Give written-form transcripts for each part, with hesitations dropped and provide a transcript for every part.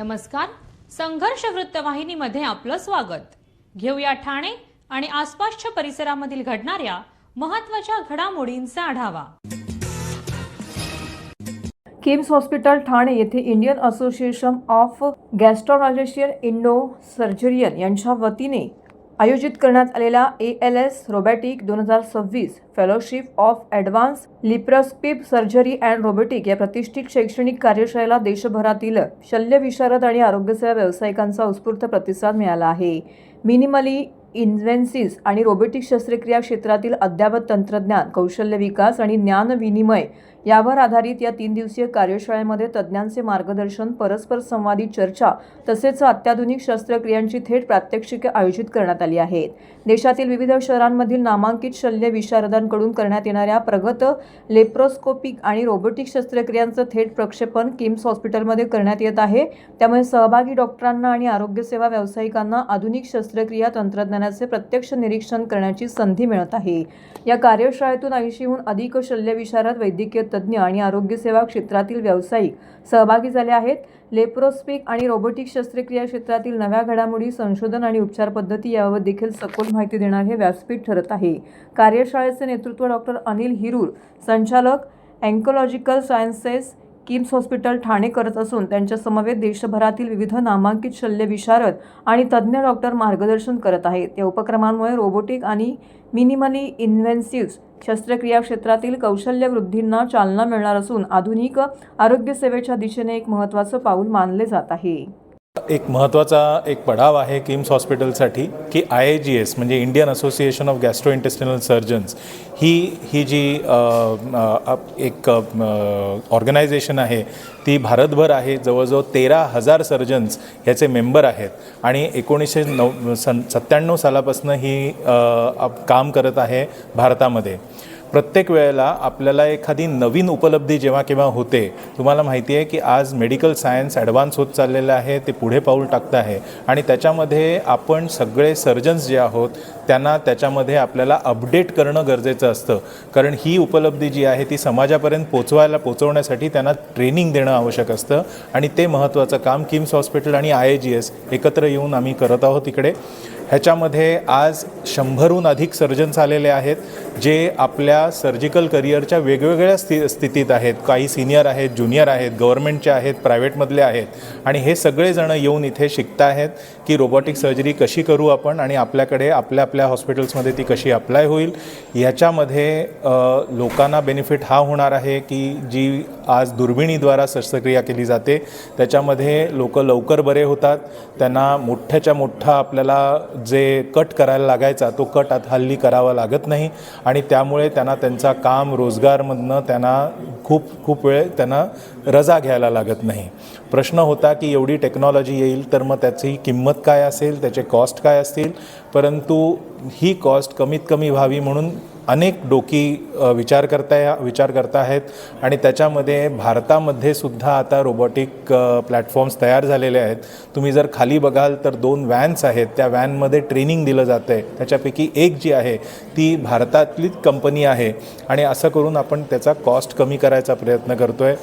नमस्कार. संघर्ष वृत्तवाहिनीमध्ये आपलं स्वागत. घेऊया ठाणे आणि आसपासच्या परिसरामधील घडणाऱ्या महत्त्वाच्या घडामोडींचा आढावा. किम्स हॉस्पिटल ठाणे येथे Indian association of gastrointestinal endosurgeons यांच्या वतीने आयोजित करण्यात आलेल्या ALS robotic 2026 fellowship of advance laparoscopy surgery and robotic या प्रतिष्ठित शैक्षणिक कार्यशाळेला देशभरातील शल्यविशारद आणि आरोग्यसेवा व्यावसायिकांचा उत्स्फूर्त प्रतिसाद मिळाला आहे. मिनिमली इन्व्हेन्सिव्ह आणि रोबोटिक शस्त्रक्रिया क्षेत्रातील अद्ययावत तंत्रज्ञान, कौशल्य विकास आणि ज्ञान विनिमय यावर आधारित या 3 दिवसीय कार्यशाळेमध्ये तज्ज्ञांचे मार्गदर्शन, परस्पर संवादी चर्चा तसेच अत्याधुनिक शस्त्रक्रियांची थेट प्रात्यक्षिके आयोजित करण्यात आली आहेत. देशातील विविध शहरांमधील नामांकित शल्य विशारदांकडून करण्यात येणाऱ्या प्रगत लेप्रोस्कोपिक आणि रोबोटिक शस्त्रक्रियांचं थेट प्रक्षेपण किम्स हॉस्पिटलमध्ये करण्यात येत आहे. त्यामुळे सहभागी डॉक्टरांना आणि आरोग्यसेवा व्यावसायिकांना आधुनिक शस्त्रक्रिया तंत्रज्ञानाचे प्रत्यक्ष निरीक्षण करण्याची संधी मिळत आहे. या कार्यशाळेतून 80हून अधिक शल्यविशारद, वैद्यकीय तज्ज्ञ आणि आरोग्यसेवा क्षेत्रातील व्यावसायिक सहभागी झाले आहेत. लेप्रोस्कोपिक आणि रोबोटिक शस्त्रक्रिया क्षेत्रातील नव्या घडामोडी, संशोधन आणि उपचार पद्धती याबाबत देखील सखोल माहिती देणारे हे व्यासपीठ ठरत आहे. कार्यशाळेचे नेतृत्व डॉक्टर अनिल हिरूर, संचालक oncological sciences, KIMS hospital Thane करत असून त्यांच्या समवेत देशभरातील विविध नामांकित शल्यविशारद आणि तज्ज्ञ डॉक्टर मार्गदर्शन करत आहेत. या उपक्रमांमुळे रोबोटिक आणि मिनिमली इन्व्हेन्सिव्ह शस्त्रक्रिया क्षेत्रातील कौशल्य वृद्धींना चालना मिळणार असून आधुनिक आरोग्यसेवेच्या दिशेने एक महत्त्वाचं पाऊल मानले जात आहे. एक महत्त्वाचा पडाव आहे किम्स हॉस्पिटलसाठी की IAGS म्हणजे इंडियन असोसिएशन ऑफ गॅस्ट्रोइंटेस्टिनल सर्जन्स ही जी एक ऑर्गनायझेशन आहे ती भारतभर आहे. जवळजवळ 13,000 सर्जन्स ह्याचे मेंबर आहेत आणि 1997 सालापासून ही काम करत आहे भारतामध्ये. प्रत्येक वेळेला आपल्याला एखादी नवीन उपलब्धी जेव्हा केव्हा होते, तुम्हाला माहिती आहे की आज मेडिकल सायन्स ॲडव्हान्स होत चाललेलं आहे, ते पुढे पाऊल टाकतं आहे आणि त्याच्यामध्ये आपण सगळे सर्जन्स जे आहोत त्यांना त्याच्यामध्ये आपल्याला अपडेट करणं गरजेचं असतं. कारण ही उपलब्धी जी आहे ती समाजापर्यंत पोचवण्यासाठी त्यांना ट्रेनिंग देणं आवश्यक असतं आणि ते महत्त्वाचं काम किम्स हॉस्पिटल आणि IAGS एकत्र येऊन आम्ही करत आहोत इकडे. ह्याच्यामध्ये आज 100हून अधिक सर्जन्स आलेले आहेत जे आपल्या सर्जिकल करिअरच्या वेगवेगळ्या स्थितीत आहेत. काही सिनियर आहेत, ज्युनियर आहेत, गव्हर्नमेंटचे आहेत, प्रायव्हेटमधले आहेत आणि हे सगळेजण येऊन इथे शिकता आहेत की रोबोटिक सर्जरी कशी करू आपण आणि आपल्याकडे आपल्या हॉस्पिटल्समध्ये ती कशी अप्लाय होईल. ह्याच्यामध्ये लोकांना बेनिफिट हा होणार आहे की जी आज दुर्बिणीद्वारा शस्त्रक्रिया केली जाते त्याच्यामध्ये लोक लवकर बरे होतात. त्यांना मोठ्याच्या मोठा आपल्याला जे कट करायला लागायचा तो कट आता हल्ली करावा लागत नाही आणि त्यामुळे त्यांना त्यांचा काम रोजगारमधनं त्यांना खूप वेळ त्यांना रजा घ्यायला लागत नाही. प्रश्न होता की एवढी टेक्नॉलॉजी येईल तर मग त्याची किंमत काय असेल, त्याचे कॉस्ट काय असतील, परंतु ही कॉस्ट कमीत कमी व्हावी म्हणून अनेक डोकी विचार करता आहेत आणि त्याच्यामध्ये भारतामध्ये सुद्धा आता रोबोटिक प्लॅटफॉर्म्स तयार झालेले आहेत. तुम्ही जर खाली बघाल तर 2 व्हॅन्स आहेत, त्या व्हॅनमध्ये ट्रेनिंग दिलं जातं आहे. त्याच्यापैकी एक जी आहे ती भारतातलीच कंपनी आहे आणि असं करून आपण त्याचा कॉस्ट कमी करायचा प्रयत्न करतो आहे.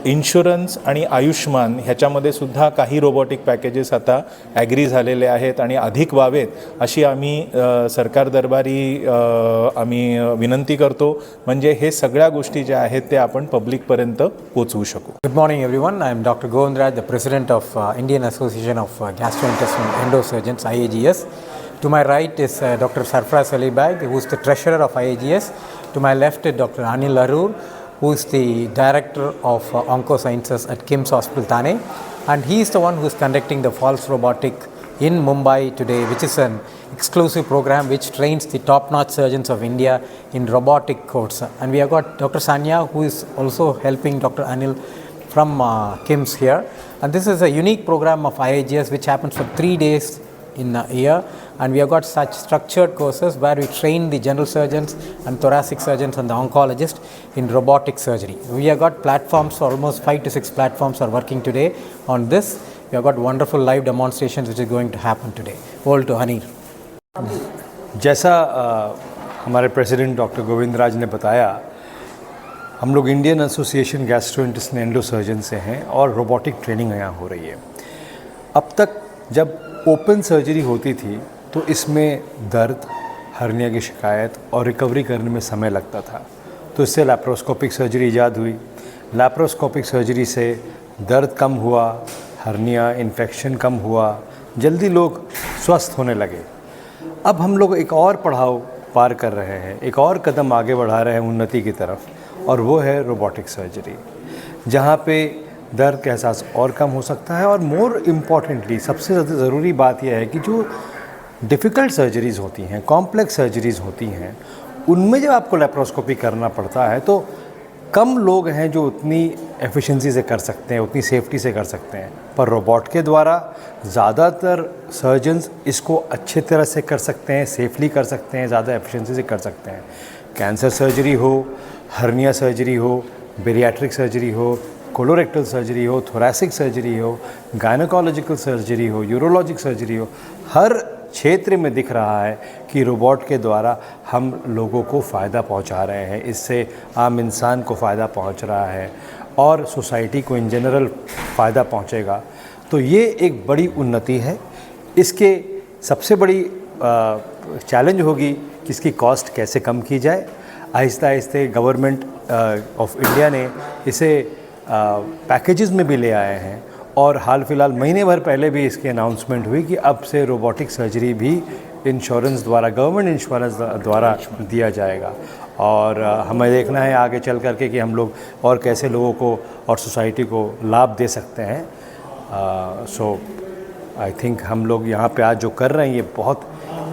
इन्शुरन्स आणि आयुष्मान ह्याच्यामध्ये सुद्धा काही रोबोटिक पॅकेजेस आता ॲग्री झालेले आहेत आणि अधिक व्हावेत अशी आम्ही सरकार दरबारी आम्ही विनंती करतो. म्हणजे हे सगळ्या गोष्टी ज्या आहेत ते आपण पब्लिकपर्यंत पोचवू शकू. Good morning everyone. I am Dr. Govindraj, the President of Indian Association of Gastrointestinal Endosurgeons, IAGS. To my right is Dr. Sarfraz Ali Beg, who is the Treasurer of IAGS. To my left is Dr. Anil Arur, who is the Director of Oncosciences at Kims Hospital Thane, and he is the one who is conducting the False Robotic in Mumbai today, which is an exclusive program which trains the top-notch surgeons of India in robotic course. And we have got Dr. Sanya, who is also helping Dr. Anil from Kims here. And this is a unique program of IAGS which happens for 3 days in a year, and we have got such structured courses where we train the general surgeons and thoracic surgeons and the oncologists in robotic surgery. We have got platforms, almost 5 to 6 platforms are working today on this. We have got wonderful live demonstrations which is going to happen today. Over to Hanir. जैसा हमारे president doctor Govindraj ने बताया, हम लोग Indian association gastrointestinal एंडोसर्जन से हैं और robotic training यहाँ हो रही है. अब तक जब ओपन सर्जरी होती थी तो इसमें दर्द, हर्निया की शिकायत और रिकवरी करने में समय लगता था, तो इससे लैप्रोस्कोपिक सर्जरी ईजाद हुई। लैप्रोस्कोपिक सर्जरी से दर्द कम हुआ, हर्निया इन्फेक्शन कम हुआ, जल्दी लोग स्वस्थ होने लगे। अब हम लोग एक और पड़ाव पार कर रहे हैं, एक और कदम आगे बढ़ा रहे हैं उन्नति की तरफ, और वो है रोबोटिक सर्जरी, जहाँ पे दर्द का एहसास और कम हो सकता है। और मोर इम्पॉर्टेंटली सबसे ज़्यादा ज़रूरी बात यह है कि जो डिफ़िकल्ट सर्जरीज़ होती हैं, कॉम्प्लेक्स सर्जरीज़ होती हैं, उनमें जब आपको लैप्रोस्कोपी करना पड़ता है तो कम लोग हैं जो उतनी एफिशिएंसी से कर सकते हैं, उतनी सेफ्टी से कर सकते हैं। पर रोबोट के द्वारा ज़्यादातर सर्जन्स इसको अच्छे तरह से कर सकते हैं, सेफली कर सकते हैं, ज़्यादा एफिशिएंसी से कर सकते हैं। कैंसर सर्जरी हो, हर्निया सर्जरी हो, बेरियाट्रिक सर्जरी हो, कोलोरेक्टल सर्जरी हो, थोरैसिक सर्जरी हो, गायनोकोलॉजिकल सर्जरी हो, यूरोलॉजिक सर्जरी हो, हर क्षेत्र में दिख रहा है कि रोबोट के द्वारा हम लोगों को फ़ायदा पहुंचा रहे हैं। इससे आम इंसान को फ़ायदा पहुंच रहा है और सोसाइटी को इन जनरल फ़ायदा पहुंचेगा। तो ये एक बड़ी उन्नति है। इसके सबसे बड़ी चैलेंज होगी कि इसकी कॉस्ट कैसे कम की जाए। Aahista Aahista government of India ने इसे पैकेजेस में भी ले आए हैं, और हाल फिलहाल महीने भर पहले भी इसकी अनाउंसमेंट हुई कि अब से रोबोटिक सर्जरी भी इंश्योरेंस द्वारा, गवर्नमेंट इंश्योरेंस द्वारा दिया जाएगा। और हमें देखना है आगे चल करके कि हम लोग और कैसे लोगों को और सोसाइटी को लाभ दे सकते हैं। सो आई थिंक हम लोग यहाँ पे आज जो कर रहे हैं ये बहुत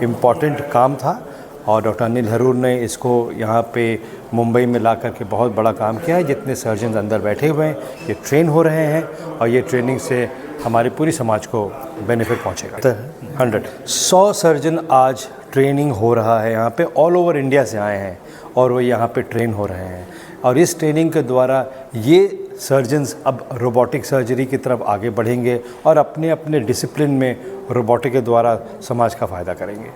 इम्पॉर्टेंट काम था, और डॉक्टर अनिल हरूर ने इसको यहाँ पे मुंबई में ला करके बहुत बड़ा काम किया है। जितने सर्जन अंदर बैठे हुए हैं ये ट्रेन हो रहे हैं, और ये ट्रेनिंग से हमारे पूरी समाज को बेनिफिट पहुँचेगा। 100 सर्जन आज ट्रेनिंग हो रहा है यहाँ पे, ऑल ओवर इंडिया से आए हैं और वो यहाँ पे ट्रेन हो रहे हैं। और इस ट्रेनिंग के द्वारा ये सर्जन्स अब रोबोटिक सर्जरी की तरफ आगे बढ़ेंगे और अपने अपने डिसिप्लिन में रोबोटिक के द्वारा समाज का फ़ायदा करेंगे।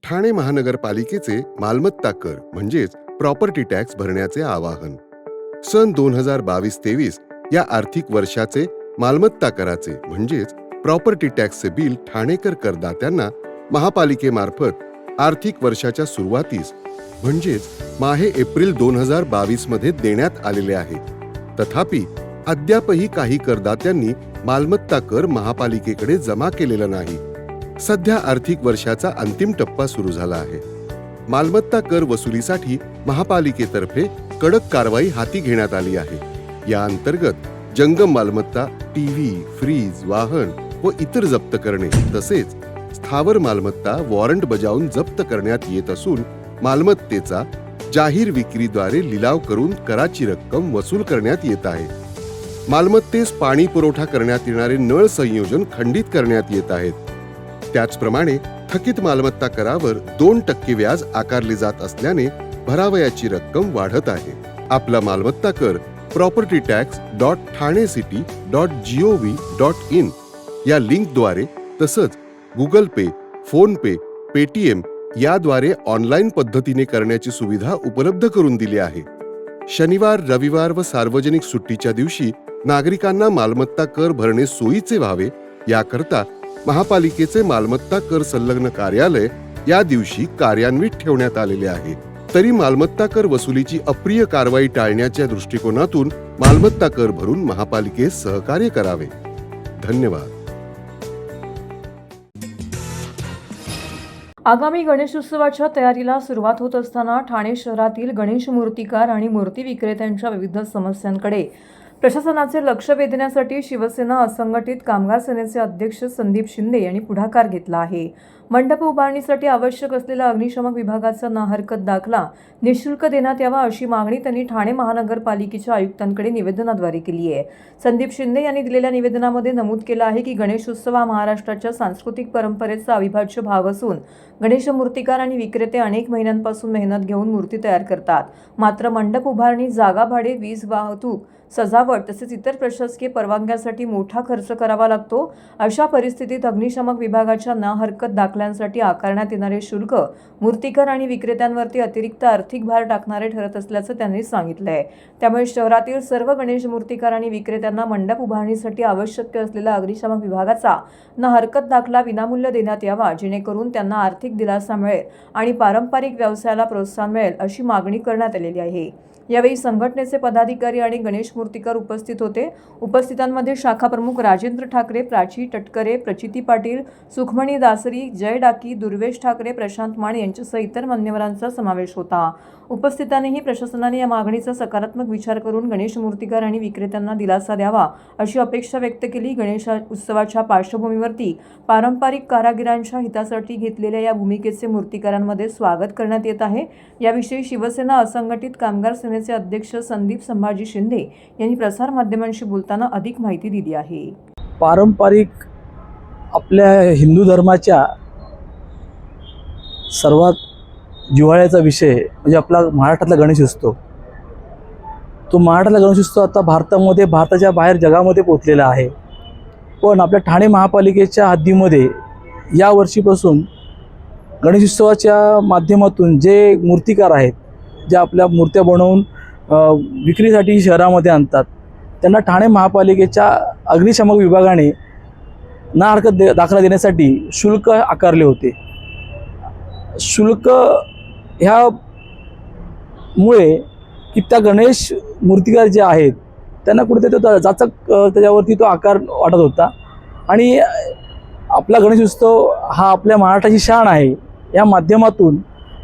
ठाणे महानगरपालिकेचे मालमत्ता कर म्हणजेच प्रॉपर्टी टॅक्स भरण्याचे आवाहन. सन 2022-23 या आर्थिक वर्षाचे मालमत्ता कराचे म्हणजेच प्रॉपर्टी टॅक्सचे बिल ठाणेकर करदात्यांना महापालिकेमार्फत आर्थिक वर्षाच्या सुरुवातीस म्हणजेच माहे एप्रिल 2022 मध्ये देण्यात आलेले आहे. तथापि अद्यापही काही करदात्यांनी मालमत्ता कर महापालिकेकडे जमा केलेला नाही. सध्या आर्थिक वर्षाचा अंतिम टप्पा सुरू झाला आहे. मालमत्ता कर वसुलीसाठी महापालिकेतर्फे कडक कारवाई हाती घेण्यात आली आहे. या अंतर्गत जंगम मालमत्ता, टीव्ही, फ्रीज, वाहन व इतर जप्त करणे तसेच स्थावर मालमत्ता वॉरंट बजावून जप्त करण्यात येत असून मालमत्तेचा जाहीर विक्रीद्वारे लिलाव करून कराची रक्कम वसूल करण्यात येत आहे. मालमत्तेस पाणी पुरवठा करण्यात येणारे नळ संयोजन खंडित करण्यात येत आहेत. त्याचप्रमाणे थकीत मालमत्ता करावर 2% व्याज आकारले जात असल्याने भरावयाची रक्कम वाढत आहे. आपला मालमत्ता कर propertytax.thanecity.gov.in या लिंकद्वारे तसंच गुगल पे, फोन पे, पेटीएम याद्वारे ऑनलाईन पद्धतीने करण्याची सुविधा उपलब्ध करून दिली आहे. शनिवार, रविवार व सार्वजनिक सुट्टीच्या दिवशी नागरिकांना मालमत्ता कर भरणे सोयीचे व्हावे याकरता महापालिकेचे मालमत्ता कर संलग्न कार्यालय या दिवशी कार्यान्वित ठेवण्यात आलेले आहे. तरी मालमत्ता कर वसुलीची अप्रिय कारवाई टाळण्याच्या दृष्टिकोनातून मालमत्ता कर भरून महापालिकेस सहकार्य करावे. धन्यवाद. आगामी गणेशोत्सवाच्या तयारीला सुरुवात होत असताना ठाणे शहरातील गणेश मूर्तिकार आणि मूर्ती विक्रेत्यांच्या विविध समस्यांकडे प्रशासनाचे लक्ष वेधण्यासाठी शिवसेना असंघटित कामगार सेनेचे अध्यक्ष संदीप शिंदे यांनी पुढाकार घेतला आहे. मंडप उभारणीसाठी आवश्यक असलेला अग्निशमन विभागाचा ना हरकत दाखला निःशुल्क देण्यात यावा अशी मागणी त्यांनी ठाणे महानगरपालिकेच्या आयुक्तांकडे निवेदनाद्वारे केली आहे. संदीप शिंदे यांनी दिलेल्या निवेदनामध्ये नमूद केलं आहे की गणेशोत्सव हा महाराष्ट्राच्या सांस्कृतिक परंपरेचा अविभाज्य भाग असून गणेश मूर्तिकार आणि विक्रेते अनेक महिन्यांपासून मेहनत घेऊन मूर्ती तयार करतात. मात्र मंडप उभारणी, जागा भाडे, वीज, वाहतूक, सजावट तसेच इतर प्रशासकीय परवानग्यासाठी मोठा खर्च करावा लागतो. अशा परिस्थितीत अग्निशमन विभागाच्या ना हरकत दाखला दाखल्यांसाठी आकारण्यात येणारे शुल्क मूर्तिकार आणि विक्रेत्यांवरती अतिरिक्त आर्थिक भार टाकणारे ठरत असल्याचं त्यांनी सांगितलं आहे. त्यामुळे शहरातील सर्व गणेश मूर्तिकार आणि विक्रेत्यांना मंडप उभारणीसाठी आवश्यक असलेला अग्निशामक विभागाचा ना हरकत दाखला विनामूल्य देण्यात यावा, जेणेकरून त्यांना आर्थिक दिलासा मिळेल आणि पारंपरिक व्यवसायाला प्रोत्साहन मिळेल अशी मागणी करण्यात आलेली आहे. यावेळी संघटनेचे पदाधिकारी आणि गणेश मूर्तिकार उपस्थित होते. उपस्थितांमध्ये शाखा प्रमुख राजेंद्र ठाकरे, प्राची टटकरे, प्रचिती पाटील, सुखमणी दासरी, जय डाकी, दुर्वेश ठाकरे, प्रशांत माण यांच्यासह इतर मान्यवरांचा समावेश होता. उपस्थितांनीही प्रशासनाने या मागणीचा सकारात्मक विचार करून गणेश मूर्तिकार आणि विक्रेत्यांना दिलासा द्यावा अशी अपेक्षा व्यक्त केली. गणेश उत्सवाच्या पार्श्वभूमीवरती पारंपरिक कारागिरांच्या हितासाठी घेतलेल्या या भूमिकेचे मूर्तिकारांमध्ये स्वागत करण्यात येत आहे. याविषयी शिवसेना असंघटित कामगार सेनेचे अध्यक्ष संदीप संभाजी शिंदे यांनी प्रसारमाध्यमांशी बोलताना अधिक माहिती दिली आहे. पारंपरिक आपल्या हिंदू धर्माच्या सर्वात जिव्हाळ्याचा विषय म्हणजे आपला महाराष्ट्रातला गणेशोत्सव. तो महाराष्ट्रातला गणेशोत्सव आता भारताच्या बाहेर जगामध्ये पोचलेला आहे. पण आपल्या ठाणे महापालिकेच्या हद्दीमध्ये या वर्षीपासून गणेशोत्सवाच्या माध्यमातून जे मूर्तिकार आहेत, जे आपल्या मूर्त्या बनवून विक्रीसाठी शहरामध्ये आणतात, त्यांना ठाणे महापालिकेच्या अग्निशामक विभागाने ना हरकत दाखला देण्यासाठी शुल्क आकारले होते. शुल्क ह्यामुळे की त्या गणेश मूर्तिकार जे आहेत त्यांना कुठेतरी तो जाचक त्याच्यावरती तो आकार वाटत होता. आणि आपला गणेशोत्सव हा आपल्या महाराष्ट्राची शान आहे. या माध्यमातून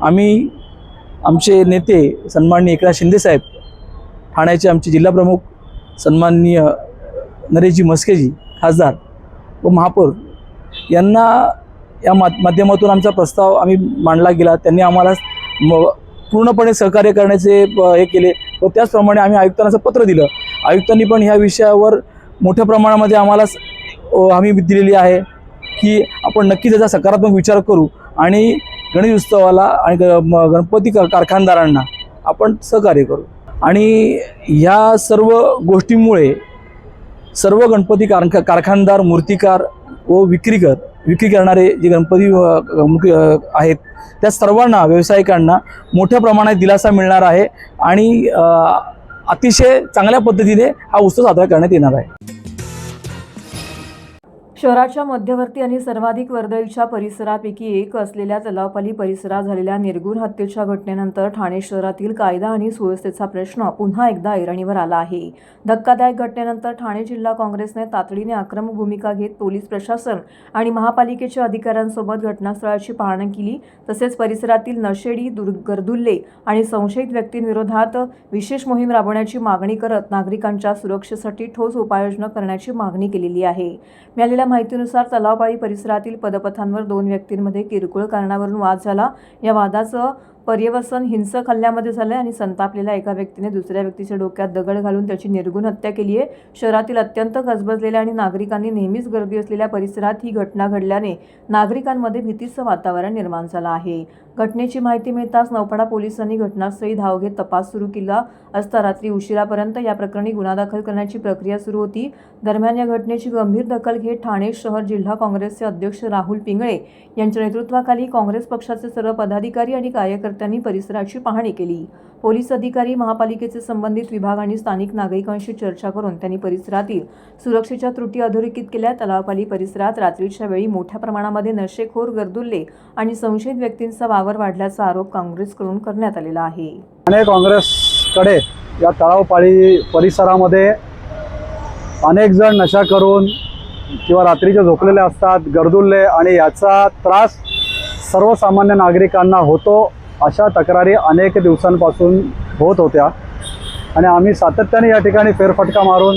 आम्ही आमचे नेते सन्माननीय एकनाथ शिंदेसाहेब, ठाण्याचे आमचे जिल्हाप्रमुख सन्माननीय नरेशजी मस्केजी खासदार व महापौर यांना या माध्यमातून आमचा प्रस्ताव आम्ही मांडला गेला. त्यांनी आम्हाला पूर्णपणे सहकार्य करण्याचे हे केले व त्याचप्रमाणे आम्ही आयुक्तांना असं पत्र दिलं. आयुक्तांनी पण ह्या विषयावर मोठ्या प्रमाणामध्ये आम्हाला हमी दिलेली आहे की आपण नक्कीच त्याचा सकारात्मक विचार करू आणि गणेश उत्सवाला आणि गणपती कारखानदारांना आपण सहकार्य करू. आणि ह्या सर्व गोष्टींमुळे सर्व गणपती कारखानदार, मूर्तिकार व विक्री करणारे जे गणपती आहेत त्या सर्वांना, व्यावसायिकांना मोठ्या प्रमाणात दिलासा मिळणार आहे आणि अतिशय चांगल्या पद्धतीने हा उत्सव साजरा करण्यात येणार आहे. शहराच्या मध्यवर्ती आणि सर्वाधिक वर्दळीच्या परिसरापैकी एक असलेल्या तलावपाली परिसरात झालेल्या निर्घृण हत्येच्या घटनेनंतर ठाणे शहरातील कायदा आणि सुव्यवस्थेचा प्रश्न पुन्हा एकदा ऐरणीवर आला आहे. धक्कादायक घटनेनंतर ठाणे जिल्हा काँग्रेसने तातडीने आक्रमक भूमिका घेत पोलीस प्रशासन आणि महापालिकेच्या अधिकाऱ्यांसोबत घटनास्थळाची पाहणी केली. तसेच परिसरातील नशेडी, गर्दुल्ले आणि संशयित व्यक्तींविरोधात विशेष मोहीम राबवण्याची मागणी करत नागरिकांच्या सुरक्षेसाठी ठोस उपाययोजना करण्याची मागणी केलेली आहे. मिळालेल्या माहितीनुसार तलावपाळी परिसरातील पदपथांवर 2 व्यक्तींमध्ये किरकोळ कारणावरून वाद झाला. या वादाचं पर्यवसन हिंसक हल्ल्यामध्ये झालं आणि संतापलेल्या एका व्यक्तीने दुसऱ्या व्यक्तीच्या डोक्यात दगड घालून त्याची निर्घृण हत्या केली आहे. शहरातील अत्यंत गजबजलेल्या आणि नागरिकांनी नेहमीच गर्दी असलेल्या परिसरात ही घटना घडल्याने नागरिकांमध्ये भीतीचं वातावरण निर्माण झालं आहे. घटनेची माहिती मिळताच नौपाडा पोलिसांनी घटनास्थळी धाव घेत तपास सुरू केला असता रात्री उशिरापर्यंत या प्रकरणी गुन्हा दाखल करण्याची प्रक्रिया सुरू होती. दरम्यान या घटनेची गंभीर दखल घेत ठाणे शहर जिल्हा काँग्रेसचे अध्यक्ष राहुल पिंगळे यांच्या नेतृत्वाखाली काँग्रेस पक्षाचे सर्व पदाधिकारी आणि कार्यकर्त्यांनी परिसराची पाहणी केली. पोलीस अधिकारी, महापालिकेचे संबंधित विभाग आणि स्थानिक नागरिकांशी चर्चा करून त्यांनी परिसरातील सुरक्षेच्या त्रुटी अधोरेखित केल्या. तलावपाली परिसरात रात्रीच्या वेळी मोठ्या प्रमाणामध्ये नशेखोर, गर्दुल्ले आणि संशयित व्यक्तींचा वावर वाढल्याचा आरोप काँग्रेसकडून करण्यात आलेला आहे. ठाणे काँग्रेसकडे या तलावपाळी परिसरामध्ये अनेक जण नशा करून किंवा रात्रीचे झोपलेले असतात, गर्दुल्ले, आणि याचा त्रास सर्वसामान्य नागरिकांना होतो अशा तक्रारी अनेक दिवसांपासून होत होत्या आणि आम्ही सातत्याने या ठिकाणी फेरफटका मारून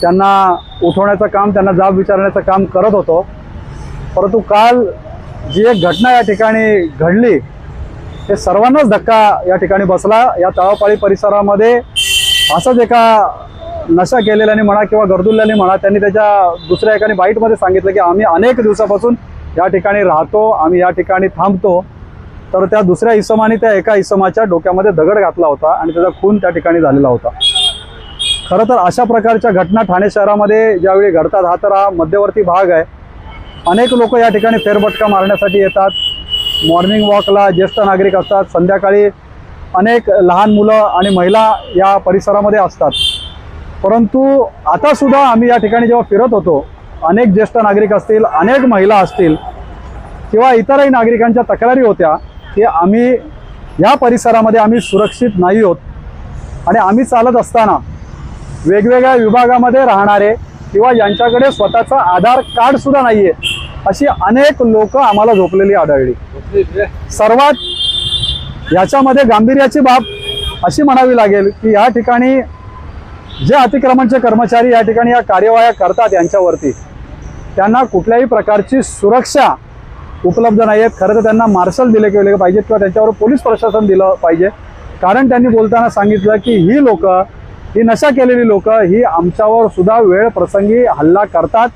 त्यांना उठवण्याचं काम, त्यांना जाब विचारण्याचं काम करत होतो. परंतु काल जी एक घटना या ठिकाणी घडली ते सर्वांनाच धक्का या ठिकाणी बसला. या तलावपाळी परिसरामध्ये असंच एका नशा केलेल्याने म्हणा किंवा गर्दुल्ल्याने म्हणा, त्यांनी त्याच्या दुसऱ्या एकाने बाईटमध्ये सांगितलं की आम्ही अनेक दिवसापासून या ठिकाणी राहतो, आम्ही या ठिकाणी थांबतो. तर त्या दुसऱ्या इसमाने त्या एका इसमाच्या डोक्यामध्ये दगड घातला होता आणि त्याचा खून त्या ठिकाणी झालेला होता. खरं तर अशा प्रकारच्या घटना ठाणे शहरामध्ये ज्यावेळी घडतात, हा तर हा मध्यवर्ती भाग आहे, अनेक लोक या ठिकाणी फेरफटका मारण्यासाठी येतात. मॉर्निंग वॉकला ज्येष्ठ नागरिक असतात, संध्याकाळी अनेक लहान मुलं आणि महिला या परिसरामध्ये असतात. परंतु आतासुद्धा आम्ही या ठिकाणी जेव्हा फिरत होतो, अनेक ज्येष्ठ नागरिक असतील, अनेक महिला असतील किंवा इतरही नागरिकांच्या तक्रारी होत्या की आम्ही या परिसरामध्ये आम्ही सुरक्षित नाही आहोत आणि आम्ही चालत असताना वेगवेगळ्या विभागामध्ये राहणारे किंवा ज्यांच्याकडे स्वतःचं आधार कार्डसुद्धा नाही आहे अशी अनेक लोक आम्हाला झोपलेली आढळली. सर्वात याच्यामध्ये गांभीर्याची बाब अशी म्हणावी लागेल की या ठिकाणी जे अतिक्रमणचे कर्मचारी या ठिकाणी या कार्यवाह्या करतात यांच्यावरती त्यांना कुठल्याही प्रकारची सुरक्षा उपलब्ध नाही आहेत. खरं तर त्यांना मार्शल दिले गेले पाहिजेत किंवा त्यांच्यावर पोलीस प्रशासन दिलं पाहिजे. कारण त्यांनी बोलताना सांगितलं की ही लोक, ही नशा केलेली लोक ही आमच्यावर सुद्धा वेळ प्रसंगी हल्ला करतात.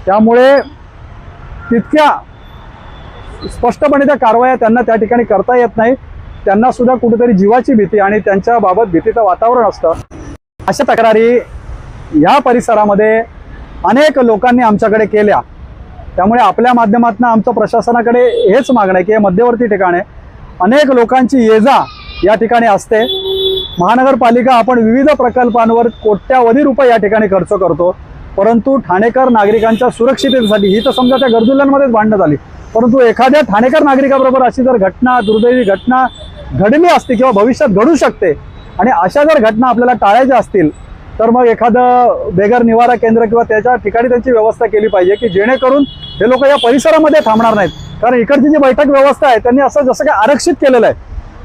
त्यामुळे तितक्या स्पष्टपणे त्या कारवाया त्यांना त्या ठिकाणी करता येत नाही. त्यांना सुद्धा कुठेतरी जीवाची भीती आणि त्यांच्याबाबत भीतीचं वातावरण असतं. अशा तक्रारी या परिसरामध्ये अनेक लोकांनी आमच्याकडे केल्या. त्यामुळे आपल्या माध्यमातून आमचं प्रशासनाकडे हेच मागणं आहे की हे मध्यवर्ती ठिकाणे अनेक लोकांची ये-जा या ठिकाणी असते. महानगरपालिका आपण विविध प्रकल्पांवर कोट्यावधी रुपये या ठिकाणी खर्च करतो, परंतु ठाणेकर नागरिकांच्या सुरक्षिततेसाठी ही तर समजा त्या गरजुल्यांमध्येच भांडणं झाली, परंतु एखाद्या ठाणेकर नागरिकाबरोबर अशी जर घटना, दुर्दैवी घटना घडली असते किंवा भविष्यात घडू शकते आणि अशा जर घटना आपल्याला टाळायच्या असतील तर मग एखादं बेघर निवारा केंद्र किंवा त्याच्या ठिकाणी त्यांची व्यवस्था केली पाहिजे की जेणेकरून हे लोक या परिसरामध्ये थांबणार नाहीत. कारण इकडची जी बैठक व्यवस्था आहे त्यांनी असं जसं काय आरक्षित केलेलं आहे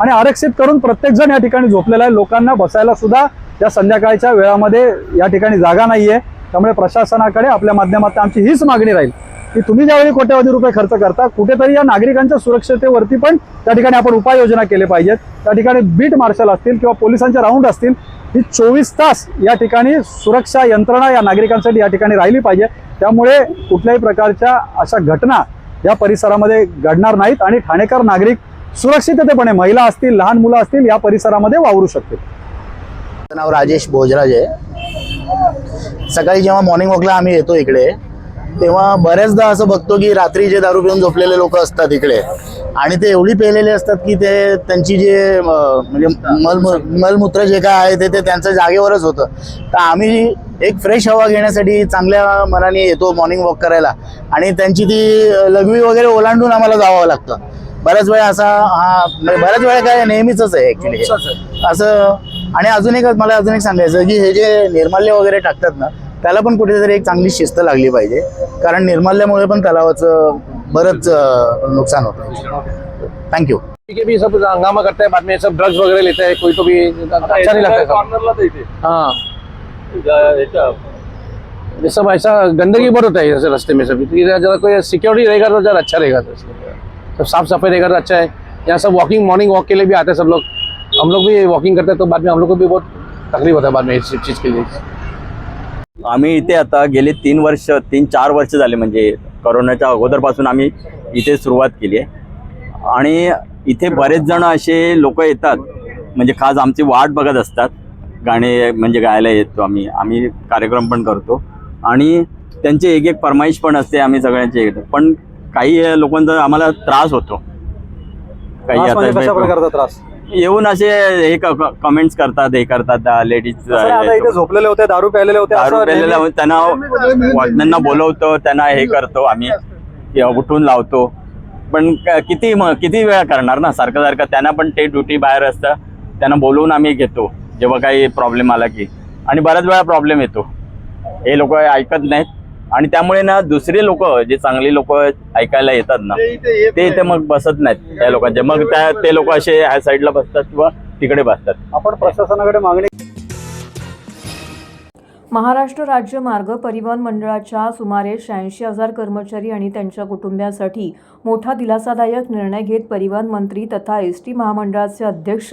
आणि आरक्षित करून प्रत्येकजण या ठिकाणी झोपलेला आहे. लोकांना बसायला सुद्धा या संध्याकाळच्या वेळामध्ये या ठिकाणी जागा नाही आहे. त्यामुळे प्रशासनाकडे आपल्या माध्यमातून आमची हीच मागणी राहील की तुम्ही ज्यावेळी कोट्यावधी रुपये खर्च करता कुठेतरी या नागरिकांच्या सुरक्षतेवरती पण त्या ठिकाणी आपण उपाययोजना केली पाहिजेत. त्या ठिकाणी बीट मार्शल असतील किंवा पोलिसांचे राऊंड असतील, ही 24 तास या ठिकाणी सुरक्षा यंत्रणा या नागरिकांसाठी या ठिकाणी राहिली पाहिजे. त्यामुळे कुठल्याही प्रकारच्या अशा घटना या परिसरामध्ये घडणार नाहीत आणि ठाणेकर नागरिक सुरक्षिततेपणे, महिला असतील, लहान मुलं असतील, या परिसरामध्ये वावरू शकतील. माझं नाव राजेश भोजराज आहे. सकाळी जेव्हा मॉर्निंग वॉकला आम्ही येतो इकडे तेव्हा बऱ्याचदा असं बघतो की रात्री जे दारू पिऊन झोपलेले लोक असतात इकडे आणि ते एवढी पेलेले असतात की ते त्यांची जे म्हणजे मलमूत्र जे काय आहे ते त्यांचं जागेवरच होतं. तर आम्ही एक फ्रेश हवा घेण्यासाठी चांगल्या मनाने येतो मॉर्निंग वॉक करायला आणि त्यांची ती लघवी वगैरे ओलांडून आम्हाला जावं लागतं. बऱ्याच वेळा बऱ्याच वेळा काय नेहमीच आहे ॲक्च्युली असं. आणि मला अजून एक सांगायचं की हे जे निर्माल्य वगैरे टाकतात ना त्याला पण कुठेतरी एक चांगली शिस्त लागली पाहिजे. कारण निर्माल्यामुळे पण तलावाचं बरंच नुकसान होतं. थँक्यू. के भी सब हंगामा करते हैं, बाद में सब ड्रग्स वगैरह लेते हैं, कोई तो भी अच्छा नहीं लगता. हाँ, ये सब ऐसा गंदगी बहुत होता है ऐसे रास्ते में. सब जरा कोई सिक्योरिटी रहेगा तो ज़रा अच्छा रहेगा. सब साफ सफाई रहेगा तो अच्छा है. यहाँ सब वॉकिंग, मॉर्निंग वॉक के लिए भी आते हैं सब लोग. हम लोग भी वॉकिंग करते हैं तो बाद में हम लोग को भी बहुत तकलीफ होता है बाद में इस चीज़ के लिए. आम्ही इथे आता गेले 3-4 वर्ष झाले, म्हणजे कोरोनाच्या अगोदरपासून आम्ही इथे सुरुवात केली आहे आणि इथे बरेच जण असे लोक येतात, म्हणजे खास आमची वाट बघत असतात. गाणे म्हणजे गायला येतो आम्ही कार्यक्रम पण करतो आणि त्यांची एक फरमाईश पण असते, आम्ही सगळ्यांचे येतो. पण काही लोकांचा आम्हाला त्रास होतो. काही आता त्रास येऊन असे हे कमेंट्स करतात, हे करतात. लेडीज झोपलेले होते, दारू प्यालेले होते, त्यांना बोलवतो, त्यांना हे करतो आम्ही, उठून लावतो. पण किती वेळा करणार ना सारखं. त्यांना पण ते ड्युटी बाहेर असतं, त्यांना बोलवून आम्ही घेतो जेव्हा काही प्रॉब्लेम आला की. आणि बऱ्याच वेळा प्रॉब्लेम येतो, हे लोक ऐकत नाहीत आणि त्यामुळे ना दुसरे लोक जे चांगली लोक ऐकायला येतात ना ते इथे मग बसत नाहीत त्या लोकांचे. मग ते लोक असे ह्या साईडला बसतात किंवा तिकडे बसतात. आपण प्रशासनाकडे मागणी. महाराष्ट्र राज्य मार्ग परिवहन मंडळाच्या सुमारे 86,000 कर्मचारी आणि त्यांच्या कुटुंबियांसाठी मोठा दिलासादायक निर्णय घेत परिवहन मंत्री तथा एसटी महामंडळाचे अध्यक्ष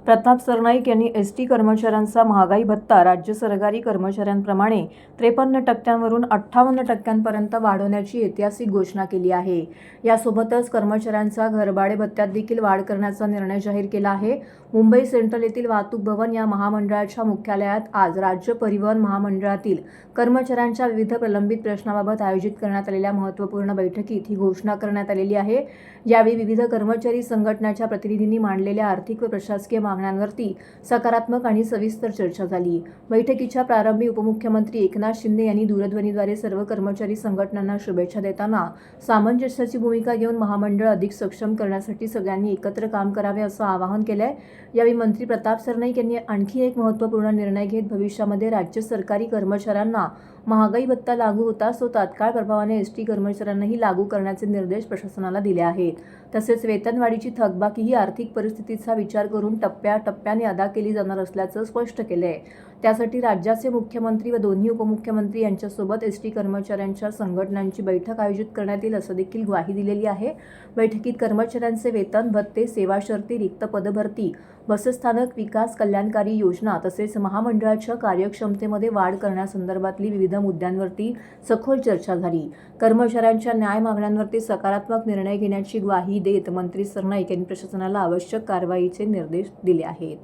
प्रताप सरनाईक यांनी एसटी कर्मचाऱ्यांचा महागाई भत्ता राज्य सरकारी कर्मचाऱ्यांप्रमाणे 53% 58% वाढवण्याची ऐतिहासिक घोषणा केली आहे. यासोबतच कर्मचाऱ्यांचा घरभाडे भत्त्यात देखील वाढ करण्याचा निर्णय जाहीर केला आहे. मुंबई सेंट्रल येथील वाहतूक भवन या महामंडळाच्या मुख्यालयात आज राज्य परिवहन महामंडळातील कर्मचाऱ्यांच्या विविध प्रलंबित प्रश्नाबाबत आयोजित करण्यात आलेल्या महत्त्वपूर्ण बैठकीत ही घोषणा करण्यात आलेली आहे. यावेळी विविध कर्मचारी संघटनांच्या प्रतिनिधींनी मांडलेल्या आर्थिक व प्रशासकीय मागण्यांवरती सकारात्मक आणि सविस्तर चर्चा झाली. बैठकीच्या प्रारंभी उपमुख्यमंत्री एकनाथ शिंदे यांनी दूरध्वनीद्वारे सर्व कर्मचारी संघटनांना शुभेच्छा देताना सामंजस्याची भूमिका घेऊन महामंडळ अधिक सक्षम करण्यासाठी सगळ्यांनी एकत्र काम करावे असं आवाहन केलंय. यावेळी मंत्री प्रताप सरनाईक यांनी आणखी एक महत्त्वपूर्ण निर्णय घेत भविष्यामध्ये राज्य सरकारी कर्मचाऱ्यांना महागाई भत्ता लागू होताच तो तात्काळ प्रभावाने एसटी कर्मचाऱ्यांनाही लागू करण्याचे निर्देश प्रशासनाला दिले आहेत. तसेच वेतनवाढीची थकबाकी ही आर्थिक परिस्थितीचा विचार करून टप्प्याटप्प्याने अदा केली जाणार असल्याचं स्पष्ट केलं आहे. त्यासाठी राज्याचे मुख्यमंत्री व दोन्ही उपमुख्यमंत्री यांच्यासोबत एसटी कर्मचाऱ्यांच्या संघटनांची बैठक आयोजित करण्यात येईल असं देखील ग्वाही दिलेली आहे. बैठकीत कर्मचाऱ्यांचे वेतन भत्ते, सेवा शर्ती, रिक्त पदभरती, बसस्थानक विकास, कल्याणकारी योजना तसेच महामंडळाच्या कार्यक्षमतेमध्ये वाढ करण्यासंदर्भातली विविध मुद्द्यांवरती सखोल चर्चा झाली. कर्मचाऱ्यांच्या न्याय मागण्यांवरती सकारात्मक निर्णय घेण्याची ग्वाही देत मंत्री सरनाईक यांनी प्रशासनाला आवश्यक कारवाईचे निर्देश दिले आहेत.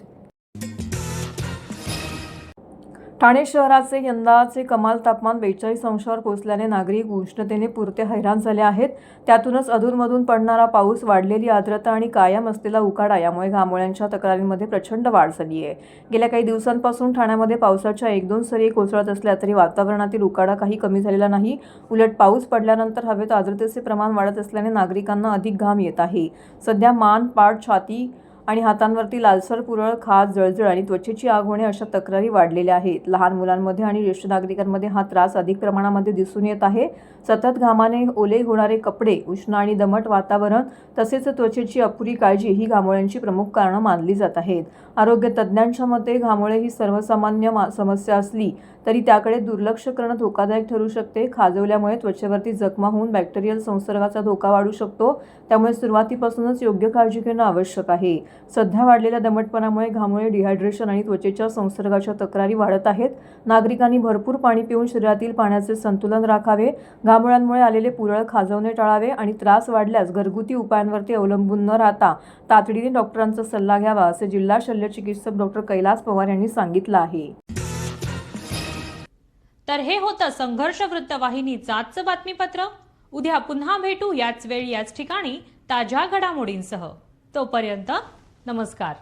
ठाणे शहराचे यंदाचे कमाल तापमान 42 अंशावर पोहोचल्याने नागरिक उष्णतेने पुरते हैराण झाले आहेत. त्यातूनच अधूनमधून पडणारा पाऊस, वाढलेली आर्द्रता आणि कायम असलेला उकाडा यामुळे घामोळ्यांच्या तक्रारींमध्ये प्रचंड वाढ झाली आहे. गेल्या काही दिवसांपासून ठाण्यामध्ये पावसाच्या 1-2 सरी कोसळत असल्या तरी वातावरणातील उकाडा काही कमी झालेला नाही. उलट पाऊस पडल्यानंतर हवेत आर्द्रतेचे प्रमाण वाढत असल्याने नागरिकांना अधिक घाम येत आहे. सध्या मान, पाठ, छाती आणि हातांवरती लालसर पुरळ, खाज, जळजळ आणि त्वचेची आग होणे अशा तक्रारी वाढलेल्या आहेत. लहान मुलांमध्ये आणि ज्येष्ठ नागरिकांमध्ये हा त्रास अधिक प्रमाणामध्ये दिसून येत आहे. सतत घामाने ओले होणारे कपडे, उष्ण आणि दमट वातावरण तसेच त्वचेची अपुरी काळजी ही घामोळ्यांची प्रमुख कारणं मानली जात आहेत. आरोग्य तज्ज्ञांच्या मते घामोळे ही सर्वसामान्य समस्या असली तरी त्याकडे दुर्लक्ष करणं धोकादायक ठरू शकते. खाजवल्यामुळे त्वचेवरती जखमा होऊन बॅक्टेरियल संसर्गाचा धोका वाढू शकतो. त्यामुळे सुरुवातीपासूनच योग्य काळजी घेणं आवश्यक आहे. सध्या वाढलेल्या दमटपणामुळे घामोळे, डिहायड्रेशन आणि त्वचेच्या संसर्गाच्या तक्रारी वाढत आहेत. नागरिकांनी भरपूर पाणी पिऊन शरीरातील पाण्याचे संतुलन राखावे. घामोळ्यांमुळे आलेले पुरळ, खाजवणे टाळावे आणि त्रास वाढल्यास घरगुती उपायांवरती अवलंबून न राहता तातडीने डॉक्टरांचा सल्ला घ्यावा असे जिल्हा शल्यचिकित्सक डॉक्टर कैलास पवार यांनी सांगितलं आहे. तर हे होतं संघर्ष वृत्तवाहिनीचं आजचं बातमीपत्र. उद्या पुन्हा भेटू याच वेळी याच ठिकाणी ताज्या घडामोडींसह. तोपर्यंत नमस्कार.